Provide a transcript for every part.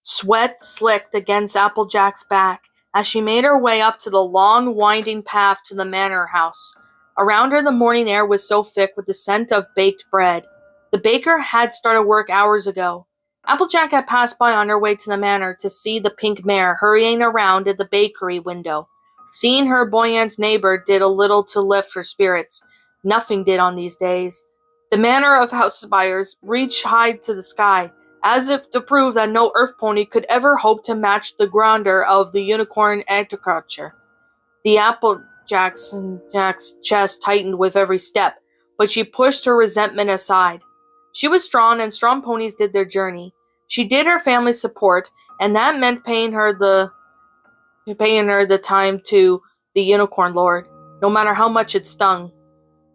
Sweat slicked against Applejack's back as she made her way up to the long, winding path to the manor house. Around her, the morning air was so thick with the scent of baked bread. The baker had started work hours ago. Applejack had passed by on her way to the manor to see the pink mare hurrying around at the bakery window. Seeing her buoyant neighbor did a little to lift her spirits. Nothing did on these days. The manor of house spires reached high to the sky, as if to prove that no earth pony could ever hope to match the grandeur of the unicorn architecture. The Applejack's chest tightened with every step, but she pushed her resentment aside. She was strong, and strong ponies did their journey. She did her family's support, and that meant paying her the time to the Unicorn Lord, no matter how much it stung.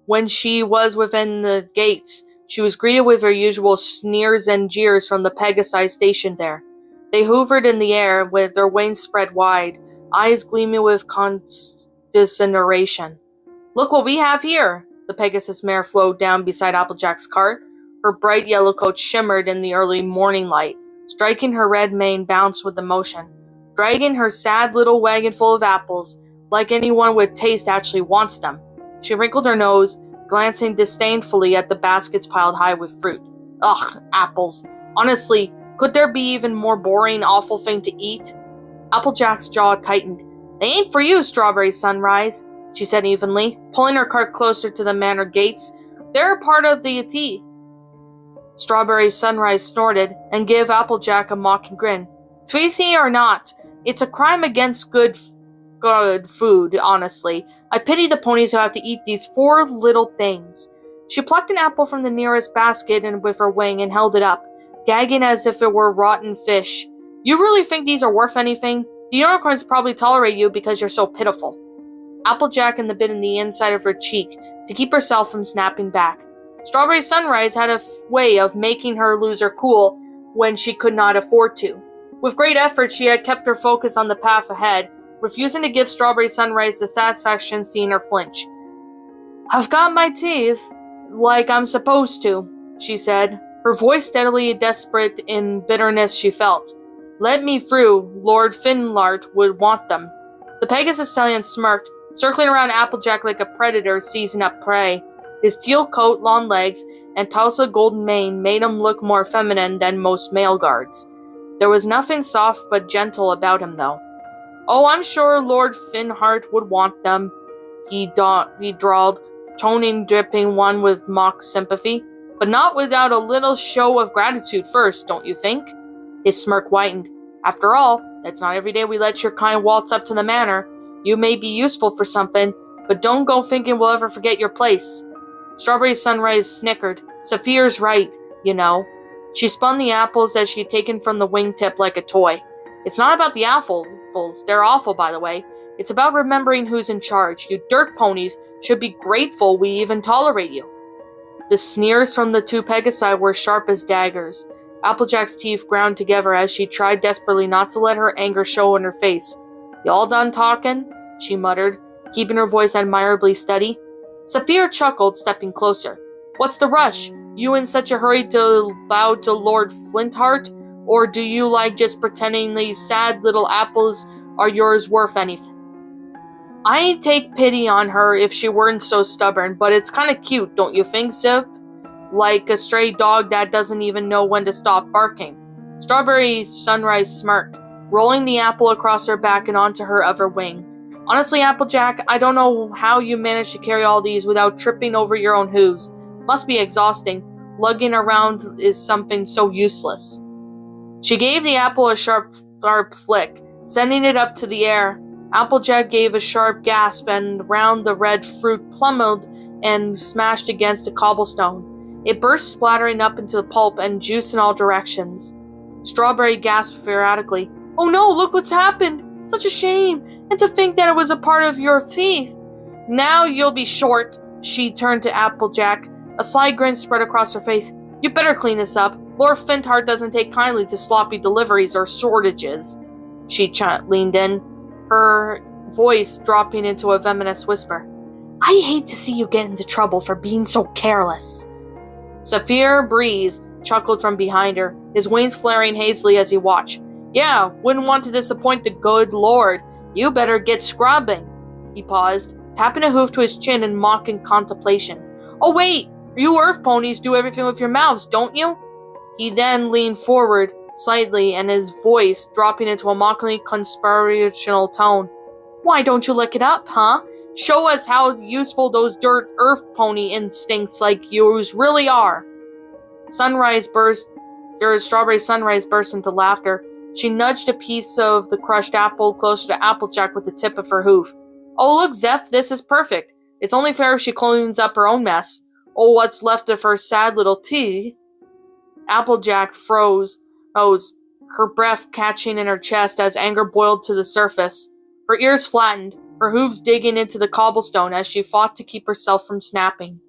When she was within the gates, she was greeted with her usual sneers and jeers from the Pegasi stationed there. They hovered in the air with their wings spread wide, eyes gleaming with condescension. "Look what we have here!" The Pegasus mare flowed down beside Applejack's cart. Her bright yellow coat shimmered in the early morning light, striking her red mane bounced with emotion, dragging her sad little wagon full of apples, like anyone with taste actually wants them. She wrinkled her nose, glancing disdainfully at the baskets piled high with fruit. Ugh, apples. Honestly, could there be even more boring, awful thing to eat? Applejack's jaw tightened. "They ain't for you, Strawberry Sunrise," she said evenly, pulling her cart closer to the manor gates. "They're a part of the tea." Strawberry Sunrise snorted and gave Applejack a mocking grin. "Tweety or not, it's a crime against good food, honestly. I pity the ponies who have to eat these four little things." She plucked an apple from the nearest basket and with her wing and held it up, gagging as if it were rotten fish. "You really think these are worth anything? The unicorns probably tolerate you because you're so pitiful." Applejack and the bit in the inside of her cheek to keep herself from snapping back. Strawberry Sunrise had a way of making her lose her cool when she could not afford to. With great effort, she had kept her focus on the path ahead, refusing to give Strawberry Sunrise the satisfaction seeing her flinch. "I've got my teeth, like I'm supposed to," she said, her voice steadily desperate in bitterness she felt. "Let me through. Lord Finlart would want them." The Pegasus stallion smirked, circling around Applejack like a predator seizing up prey. His teal coat, long legs, and tousled golden mane made him look more feminine than most male guards. There was nothing soft but gentle about him, though. "Oh, I'm sure Lord Finhart would want them," he drawled, toning dripping one with mock sympathy. "But not without a little show of gratitude first, don't you think?" His smirk whitened. "After all, it's not every day we let your kind waltz up to the manor. You may be useful for something, but don't go thinking we'll ever forget your place." Strawberry Sunrise snickered. "Saphir's right, you know." She spun the apples that she'd taken from the wingtip like a toy. "It's not about the apples. They're awful, by the way. It's about remembering who's in charge. You dirt ponies should be grateful we even tolerate you." The sneers from the two Pegasi were sharp as daggers. Applejack's teeth ground together as she tried desperately not to let her anger show in her face. "You all done talking?" she muttered, keeping her voice admirably steady. Saphir chuckled, stepping closer. "What's the rush? You in such a hurry to bow to Lord Flintheart? Or do you like just pretending these sad little apples are yours worth anything?" "I'd take pity on her if she weren't so stubborn, but it's kind of cute, don't you think, Zip? Like a stray dog that doesn't even know when to stop barking." Strawberry Sunrise smirked, rolling the apple across her back and onto her other wing. "Honestly, Applejack, I don't know how you manage to carry all these without tripping over your own hooves. Must be exhausting. Lugging around is something so useless." She gave the apple a sharp flick, sending it up to the air. Applejack gave a sharp gasp, and round the red fruit plummeted and smashed against a cobblestone. It burst, splattering up into the pulp and juice in all directions. Strawberry gasped erratically. "Oh no, look what's happened! Such a shame! And to think that it was a part of your teeth!" "Now you'll be short!" She turned to Applejack. A sly grin spread across her face. "You better clean this up. Lord Finthart doesn't take kindly to sloppy deliveries or shortages." She leaned in, her voice dropping into a venomous whisper. "I hate to see you get into trouble for being so careless." Saphir Breeze chuckled from behind her, his wings flaring hazily as he watched. Yeah, wouldn't want to disappoint the good Lord. You better get scrubbing. He paused, tapping a hoof to his chin in mocking contemplation. Oh wait, you earth ponies do everything with your mouths, don't you? He then leaned forward slightly and his voice dropping into a mockingly conspirational tone. Why don't you lick it up, huh? Show us how useful those dirt earth pony instincts like yours really are. Strawberry Sunrise burst into laughter. She nudged a piece of the crushed apple closer to Applejack with the tip of her hoof. Oh, look, Zep, this is perfect. It's only fair if she cleans up her own mess. Oh, what's left of her sad little tea. Applejack froze, her breath catching in her chest as anger boiled to the surface. Her ears flattened, her hooves digging into the cobblestone as she fought to keep herself from snapping.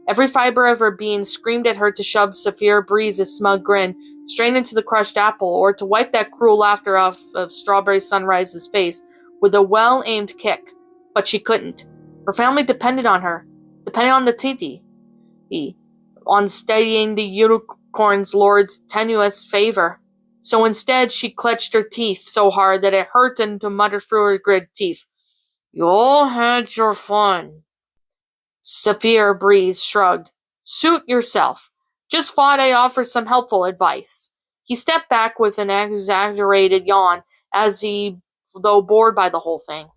Every fiber of her being screamed at her to shove Saphira Breeze's smug grin straight into the crushed apple, or to wipe that cruel laughter off of Strawberry Sunrise's face with a well-aimed kick. But she couldn't. Her family depended on her, depended on the Titi, on steadying the Unicorn's Lord's tenuous favor. So instead, she clenched her teeth so hard that it hurt and to mutter through her gritted teeth. You all had your fun. Saphira Breeze shrugged. Suit yourself. Just thought I'd offer some helpful advice. He stepped back with an exaggerated yawn, though bored by the whole thing.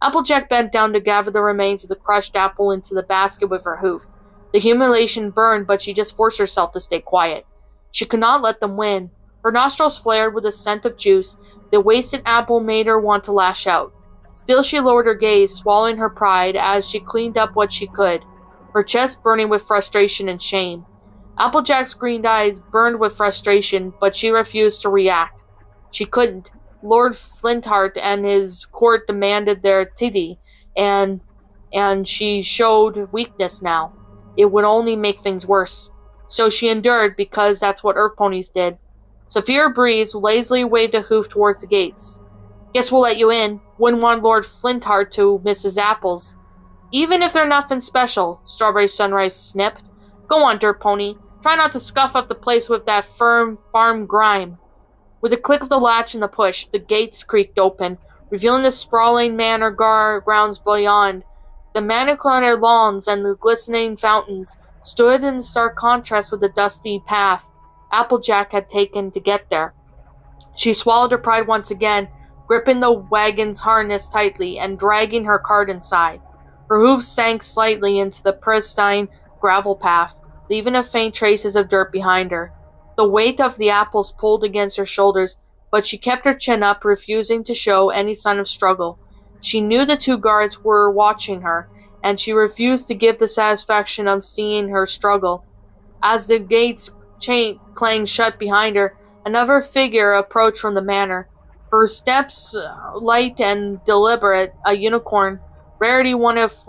Applejack bent down to gather the remains of the crushed apple into the basket with her hoof. The humiliation burned, but she just forced herself to stay quiet. She could not let them win. Her nostrils flared with the scent of juice. The wasted apple made her want to lash out. Still she lowered her gaze, swallowing her pride as she cleaned up what she could, her chest burning with frustration and shame. Applejack's green eyes burned with frustration, but she refused to react. She couldn't. Lord Flintheart and his court demanded their titty, and she showed weakness now. It would only make things worse. So she endured, because that's what earth ponies did. Saphira Breeze lazily waved a hoof towards the gates. Guess we'll let you in. Wouldn't want Lord Flintheart to miss his apples. Even if they're nothing special, Strawberry Sunrise snipped. Go on, Dirt Pony. Try not to scuff up the place with that farm grime. With a click of the latch and the push, the gates creaked open, revealing the sprawling manor grounds beyond. The manicular lawns and the glistening fountains stood in stark contrast with the dusty path Applejack had taken to get there. She swallowed her pride once again, gripping the wagon's harness tightly and dragging her cart inside. Her hooves sank slightly into the pristine gravel path, leaving a faint traces of dirt behind her. The weight of the apples pulled against her shoulders, but she kept her chin up, refusing to show any sign of struggle. She knew the two guards were watching her, and she refused to give the satisfaction of seeing her struggle. As the gates clanged shut behind her, another figure approached from the manor. Her steps light and deliberate, a unicorn, Rarity, one of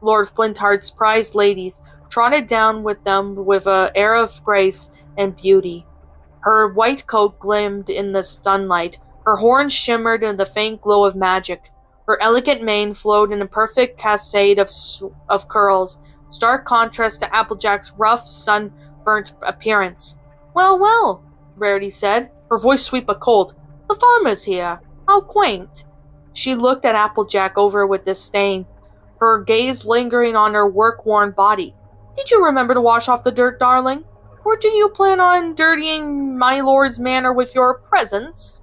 Lord Flintheart's prized ladies, trotted down with them with an air of grace and beauty. Her white coat gleamed in the sunlight, her horns shimmered in the faint glow of magic. Her elegant mane flowed in a perfect cascade of curls, stark contrast to Applejack's rough, sunburnt appearance. Well, well, Rarity said, her voice sweet but cold. The farmer's here. How quaint. She looked at Applejack over with disdain, her gaze lingering on her work-worn body. Did you remember to wash off the dirt, darling? Or do you plan on dirtying my lord's manor with your presence?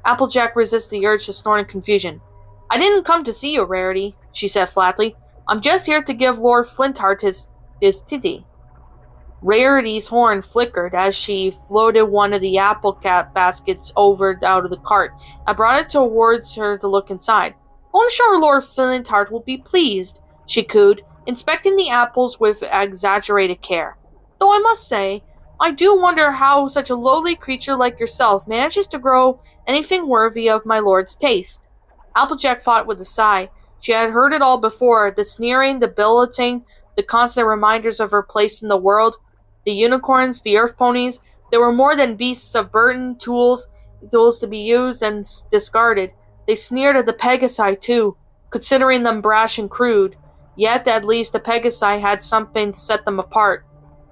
Applejack resisted the urge to snort in confusion. I didn't come to see you, Rarity, she said flatly. I'm just here to give Lord Flintheart his titty. Rarity's horn flickered as she floated one of the apple baskets out of the cart and brought it towards her to look inside. Oh, I'm sure Lord Flintheart will be pleased, she cooed, inspecting the apples with exaggerated care. Though I must say, I do wonder how such a lowly creature like yourself manages to grow anything worthy of my lord's taste. Applejack thought with a sigh. She had heard it all before, the sneering, the billeting, the constant reminders of her place in the world. The unicorns, the earth ponies, they were more than beasts of burden, tools to be used and discarded. They sneered at the Pegasi, too, considering them brash and crude. Yet, at least, the Pegasi had something to set them apart.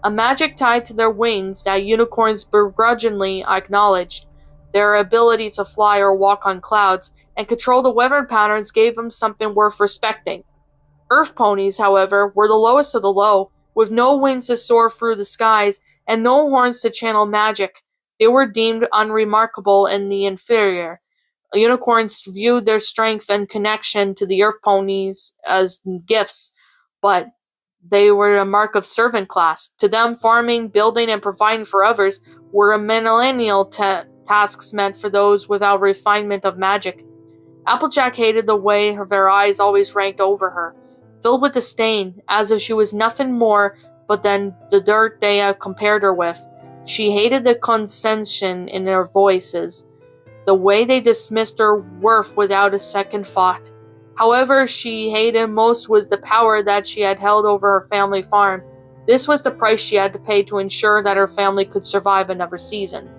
A magic tied to their wings that unicorns begrudgingly acknowledged. Their ability to fly or walk on clouds and control the weather patterns gave them something worth respecting. Earth ponies, however, were the lowest of the low, with no wings to soar through the skies and no horns to channel magic. They were deemed unremarkable and the inferior. Unicorns viewed their strength and connection to the earth ponies as gifts, but they were a mark of servant class. To them, farming, building, and providing for others were menial tasks meant for those without refinement of magic. Applejack hated the way their eyes always ranked over her, filled with disdain, as if she was nothing more but than the dirt they had compared her with. She hated the condescension in their voices, the way they dismissed her worth without a second thought. However, she hated most was the power that she had held over her family farm. This was the price she had to pay to ensure that her family could survive another season.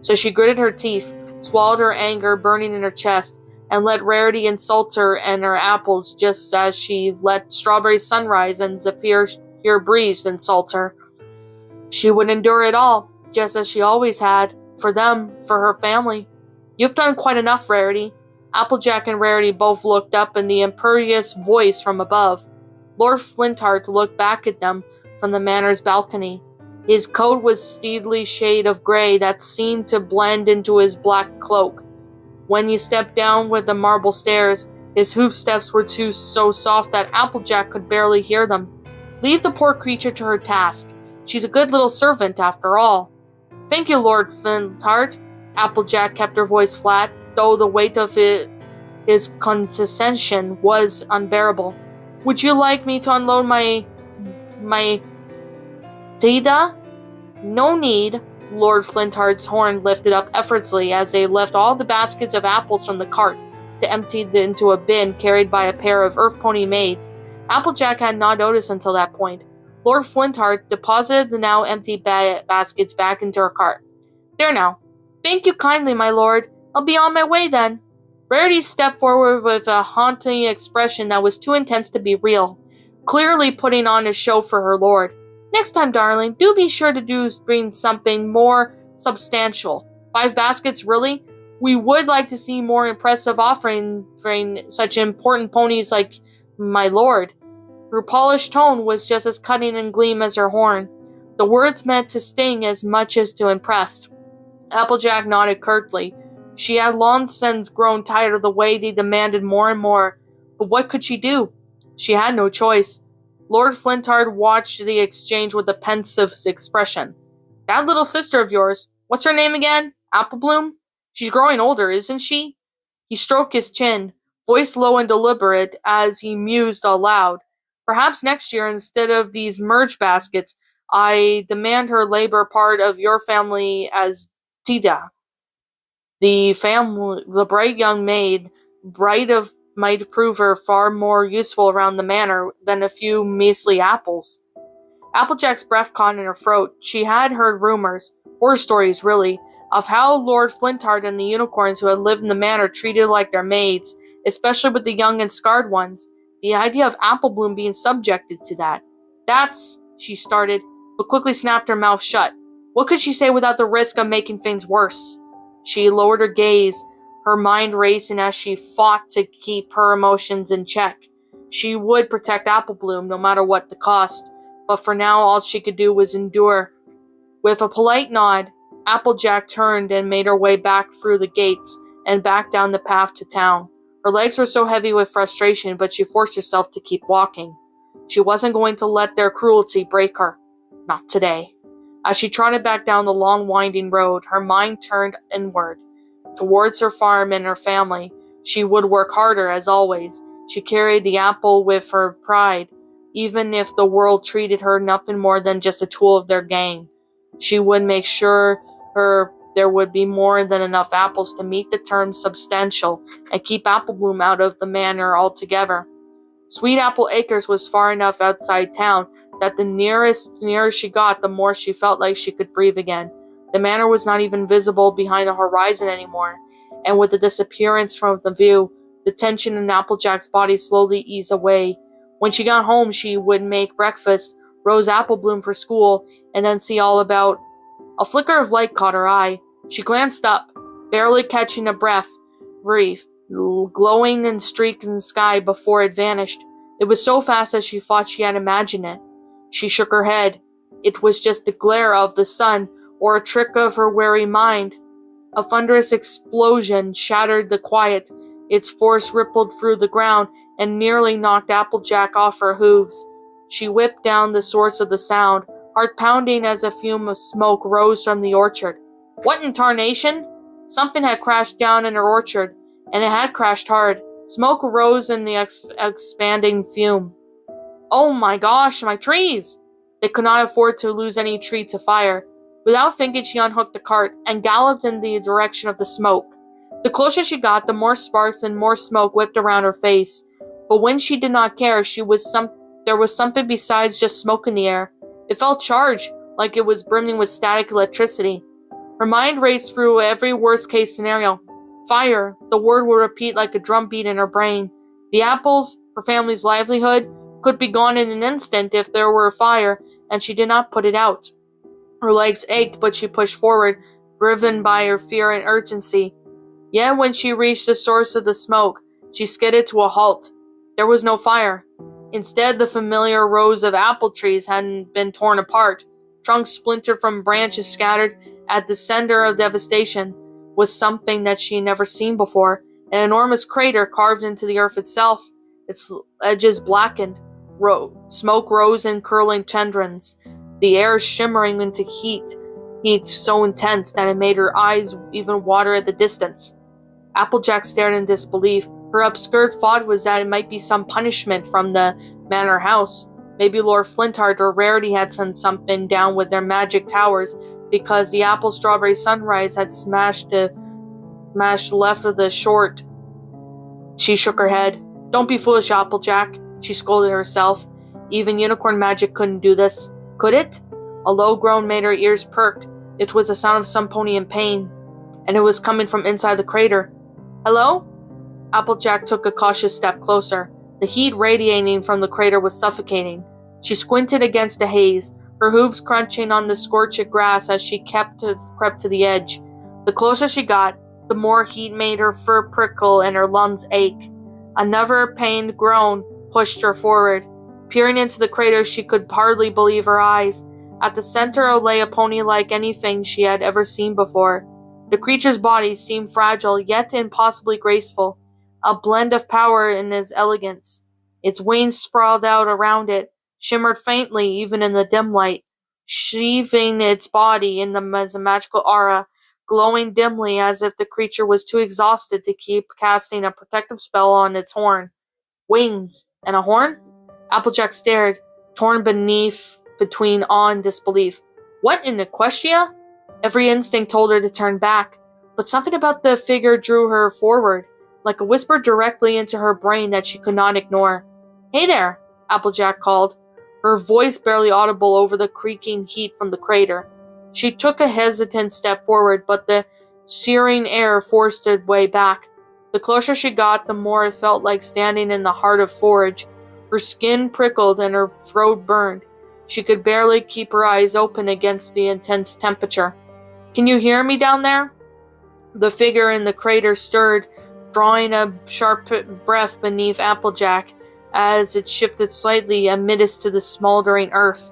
So she gritted her teeth, swallowed her anger burning in her chest, and let Rarity insult her and her apples just as she let Strawberry Sunrise and Zephyr Breeze insult her. She would endure it all, just as she always had, for them, for her family. You've done quite enough, Rarity. Applejack and Rarity both looked up in the imperious voice from above. Lord Flintheart looked back at them from the manor's balcony. His coat was steely shade of gray that seemed to blend into his black cloak. When he stepped down with the marble stairs, his hoof steps were so soft that Applejack could barely hear them. Leave the poor creature to her task. She's a good little servant, after all. Thank you, Lord Flintheart. Applejack kept her voice flat, though the weight of his condescension was unbearable. Would you like me to unload my Dida? No need. Lord Flintheart's horn lifted up effortlessly as they left all the baskets of apples from the cart to empty into a bin carried by a pair of earth pony maids. Applejack had not noticed until that point. Lord Flintheart deposited the now empty baskets back into her cart. There now. Thank you kindly, my lord. I'll be on my way then. Rarity stepped forward with a haunting expression that was too intense to be real, clearly putting on a show for her lord. Next time, darling, do be sure to bring something more substantial. 5 baskets, really? We would like to see more impressive offering such important ponies like my lord. Her polished tone was just as cutting and gleam as her horn. The words meant to sting as much as to impress. Applejack nodded curtly. She had long since grown tired of the way they demanded more and more, but what could she do? She had no choice. Lord Flintheart watched the exchange with a pensive expression. That little sister of yours, what's her name again? Applebloom? She's growing older, isn't she? He stroked his chin, voice low and deliberate, as he mused aloud. Perhaps next year, instead of these merge baskets, I demand her labor part of your family as Tida. The bright young maid, might prove her far more useful around the manor than a few measly apples. Applejack's breath caught in her throat. She had heard rumors, horror stories really, of how Lord Flintheart and the unicorns who had lived in the manor treated like their maids, especially with the young and scarred ones. The idea of Applebloom being subjected to that. That's, she started, but quickly snapped her mouth shut. What could she say without the risk of making things worse? She lowered her gaze, her mind racing as she fought to keep her emotions in check. She would protect Applebloom no matter what the cost, but for now all she could do was endure. With a polite nod, Applejack turned and made her way back through the gates and back down the path to town. Her legs were so heavy with frustration, but she forced herself to keep walking. She wasn't going to let their cruelty break her. Not today. As she trotted back down the long winding road, her mind turned inward, towards her farm and her family. She would work harder, as always. She carried the apple with her pride, even if the world treated her nothing more than just a tool of their gain. She would make sure there would be more than enough apples to meet the term substantial and keep Applebloom out of the manor altogether. Sweet Apple Acres was far enough outside town that the nearer she got, the more she felt like she could breathe again. The manor was not even visible behind the horizon anymore, and with the disappearance from the view, the tension in Applejack's body slowly eased away. When she got home, she would make breakfast, rouse Applebloom for school, and then see all about. A flicker of light caught her eye. She glanced up. barely catching a breath, glowing and streaked in the sky before it vanished. It was so fast that she thought she had imagined it. She shook her head. It was just the glare of the sun, or a trick of her weary mind. A thunderous explosion shattered the quiet. Its force rippled through the ground and nearly knocked Applejack off her hooves. She whipped down the source of the sound, heart pounding as a fume of smoke rose from the orchard. What in tarnation? Something had crashed down in her orchard, and it had crashed hard. Smoke rose in the expanding fume. Oh my gosh, my trees! They could not afford to lose any tree to fire. Without thinking, she unhooked the cart and galloped in the direction of the smoke. The closer she got, the more sparks and more smoke whipped around her face. But when she did not care, there was something besides just smoke in the air. It felt charged, like it was brimming with static electricity. Her mind raced through every worst-case scenario. Fire, the word would repeat like a drumbeat in her brain. The apples, her family's livelihood, could be gone in an instant if there were a fire, and she did not put it out. Her legs ached, but she pushed forward, driven by her fear and urgency. Yet when she reached the source of the smoke, she skidded to a halt. There was no fire. Instead, the familiar rows of apple trees had been torn apart. Trunks splintered from branches scattered. At the center of devastation was something that she had never seen before, an enormous crater carved into the earth itself. Its edges blackened. Smoke rose in curling tendrils, the air shimmering into heat so intense that it made her eyes even water at the distance. Applejack stared in disbelief. Her obscure thought was that it might be some punishment from the manor house. Maybe Lord Flintheart or Rarity had sent something down with their magic towers, because the apple strawberry sunrise had smashed left of the short. She shook her head. Don't be foolish, Applejack, she scolded herself. Even unicorn magic couldn't do this. Could it? A low groan made her ears perk. It was the sound of some pony in pain, and it was coming from inside the crater. Hello? Applejack took a cautious step closer. The heat radiating from the crater was suffocating. She squinted against the haze, her hooves crunching on the scorched grass as she crept to the edge. The closer she got, the more heat made her fur prickle and her lungs ache. Another pained groan pushed her forward. Peering into the crater, she could hardly believe her eyes. At the center lay a pony like anything she had ever seen before. The creature's body seemed fragile, yet impossibly graceful, a blend of power in its elegance. Its wings sprawled out around it, shimmered faintly even in the dim light, sheathing its body in as a magical aura, glowing dimly as if the creature was too exhausted to keep casting a protective spell on its horn. Wings and a horn? Applejack stared, torn between awe and disbelief. What in Equestria? Every instinct told her to turn back, but something about the figure drew her forward, like a whisper directly into her brain that she could not ignore. Hey there, Applejack called, her voice barely audible over the creaking heat from the crater. She took a hesitant step forward, but the searing air forced her way back. The closer she got, the more it felt like standing in the heart of forge. Her skin prickled and her throat burned. She could barely keep her eyes open against the intense temperature. Can you hear me down there? The figure in the crater stirred, drawing a sharp breath beneath Applejack as it shifted slightly amidst to the smoldering earth.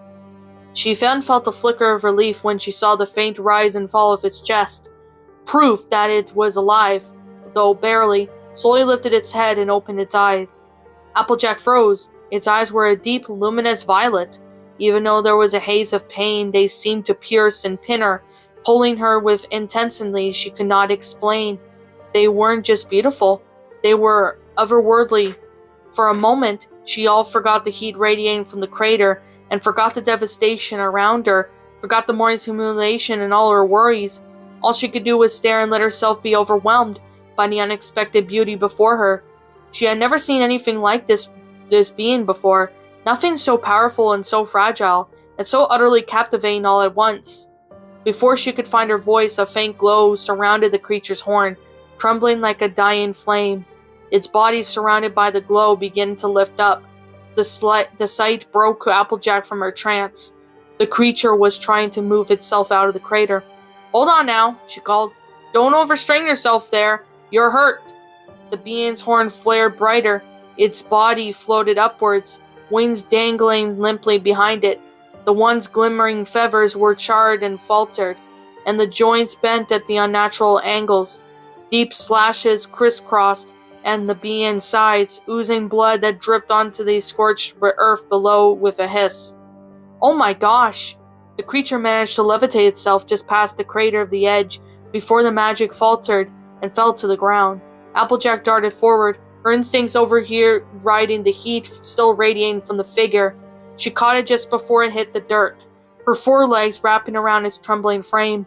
She then felt a flicker of relief when she saw the faint rise and fall of its chest. Proof that it was alive, though barely, slowly lifted its head and opened its eyes. Applejack froze. Its eyes were a deep, luminous violet. Even though there was a haze of pain, they seemed to pierce and pin her, pulling her with intensity she could not explain. They weren't just beautiful, they were otherworldly. For a moment, she all forgot the heat radiating from the crater, and forgot the devastation around her, forgot the morning's humiliation and all her worries. All she could do was stare and let herself be overwhelmed by the unexpected beauty before her. She had never seen anything like this being before, nothing so powerful and so fragile, and so utterly captivating all at once. Before she could find her voice, a faint glow surrounded the creature's horn, trembling like a dying flame. Its body, surrounded by the glow, began to lift up. The sight broke Applejack from her trance. The creature was trying to move itself out of the crater. Hold on now, she called. Don't overstrain yourself there. You're hurt. The being's horn flared brighter. Its body floated upwards, wings dangling limply behind it. The one's glimmering feathers were charred and faltered, and the joints bent at the unnatural angles. Deep slashes crisscrossed, and the being's sides, oozing blood that dripped onto the scorched earth below with a hiss. Oh my gosh! The creature managed to levitate itself just past the crater of the edge before the magic faltered and fell to the ground. Applejack darted forward, her instincts overriding the heat still radiating from the figure. She caught it just before it hit the dirt, her forelegs wrapping around its trembling frame.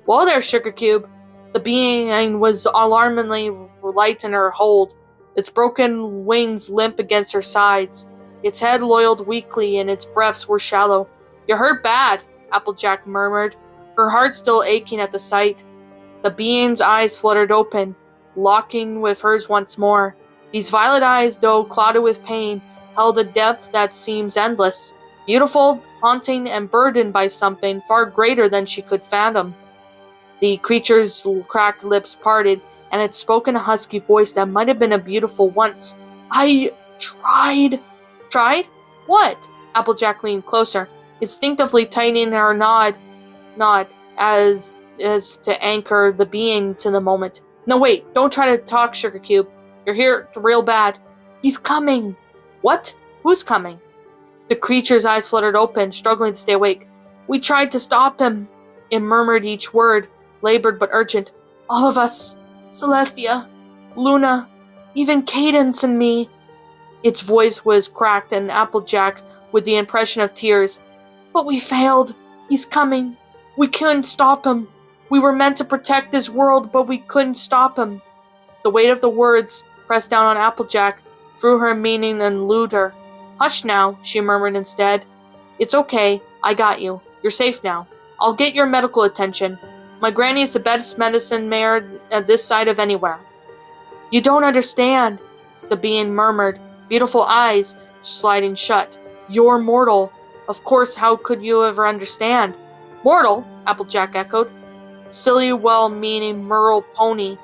Whoa there, Sugar Cube! The being was alarmingly light in her hold, its broken wings limp against her sides. Its head lolled weakly and its breaths were shallow. "You're hurt bad," Applejack murmured, her heart still aching at the sight. The being's eyes fluttered open, locking with hers once more. These violet eyes, though clouded with pain, held a depth that seems endless, beautiful, haunting, and burdened by something far greater than she could fathom. The creature's cracked lips parted, and it spoke in a husky voice that might have been a beautiful once. "I tried." "Tried? What?" Applejack leaned closer, instinctively tightening her nod as to anchor the being to the moment. "No, wait, don't try to talk, Sugar Cube. You're here real bad." "He's coming." "What? Who's coming?" The creature's eyes fluttered open, struggling to stay awake. "We tried to stop him." It murmured each word, labored but urgent. "All of us. Celestia, Luna, even Cadence and me." Its voice was cracked and Applejack with the impression of tears. "But we failed. He's coming. We couldn't stop him. We were meant to protect this world, but we couldn't stop him." The weight of the words pressed down on Applejack, threw her meaning and elude her. "Hush now," she murmured instead. "It's okay. I got you. You're safe now. I'll get your medical attention. My granny is the best medicine mare at this side of anywhere." "You don't understand," the being murmured, beautiful eyes sliding shut. "You're mortal. Of course, how could you ever understand?" "Mortal?" Applejack echoed. "Silly, well-meaning Merle pony,"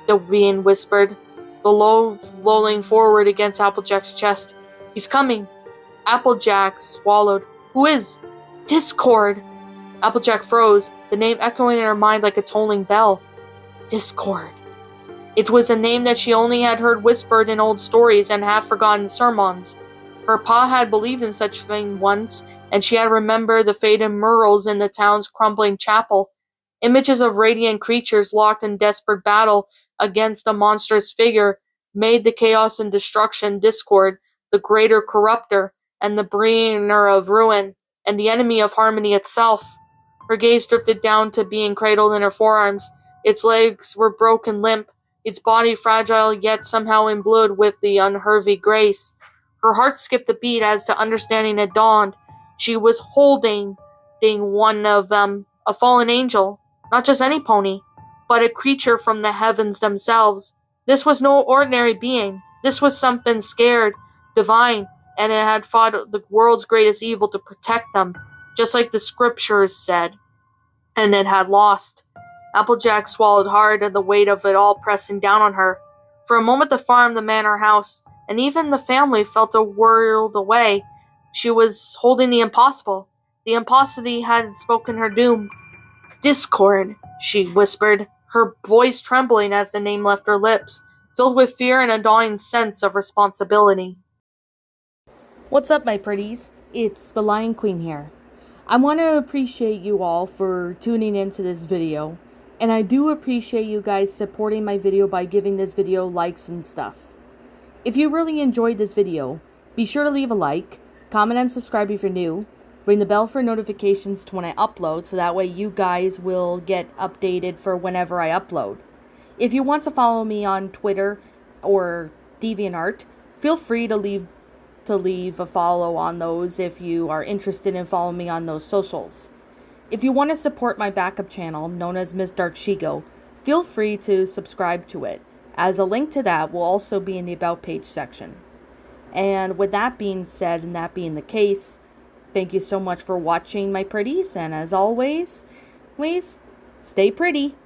the being whispered, the low lolling forward against Applejack's chest. "He's coming." Applejack swallowed. "Who is?" "Discord." Applejack froze, the name echoing in her mind like a tolling bell. Discord. It was a name that she only had heard whispered in old stories and half-forgotten sermons. Her pa had believed in such thing once, and she had remembered the faded murals in the town's crumbling chapel. Images of radiant creatures locked in desperate battle against the monstrous figure made the chaos and destruction Discord, the greater corrupter, and the bringer of ruin, and the enemy of harmony itself. Her gaze drifted down to being cradled in her forearms. Its legs were broken limp, its body fragile yet somehow imbued with the unhervy grace. Her heart skipped a beat as the understanding had dawned. She was holding one of them, a fallen angel, not just any pony, but a creature from the heavens themselves. This was no ordinary being. This was something scared, divine, and it had fought the world's greatest evil to protect them, just like the scriptures said. And it had lost. Applejack swallowed hard at the weight of it all pressing down on her. For a moment the farm, the manor house, and even the family felt a world away. She was holding the impossible. The impossibility had spoken her doom. "Discord," she whispered, her voice trembling as the name left her lips, filled with fear and a dawning sense of responsibility. What's up, my pretties? It's the Lion Queen here. I want to appreciate you all for tuning into this video, and I do appreciate you guys supporting my video by giving this video likes and stuff. If you really enjoyed this video, be sure to leave a like, comment and subscribe if you're new, ring the bell for notifications to when I upload so that way you guys will get updated for whenever I upload. If you want to follow me on Twitter or DeviantArt, feel free to leave a follow on those if you are interested in following me on those socials. If you want to support my backup channel, known as Miss Dark Shigo, feel free to subscribe to it, as a link to that will also be in the About page section. And with that being said, and that being the case, thank you so much for watching, my pretties, and as always, please stay pretty.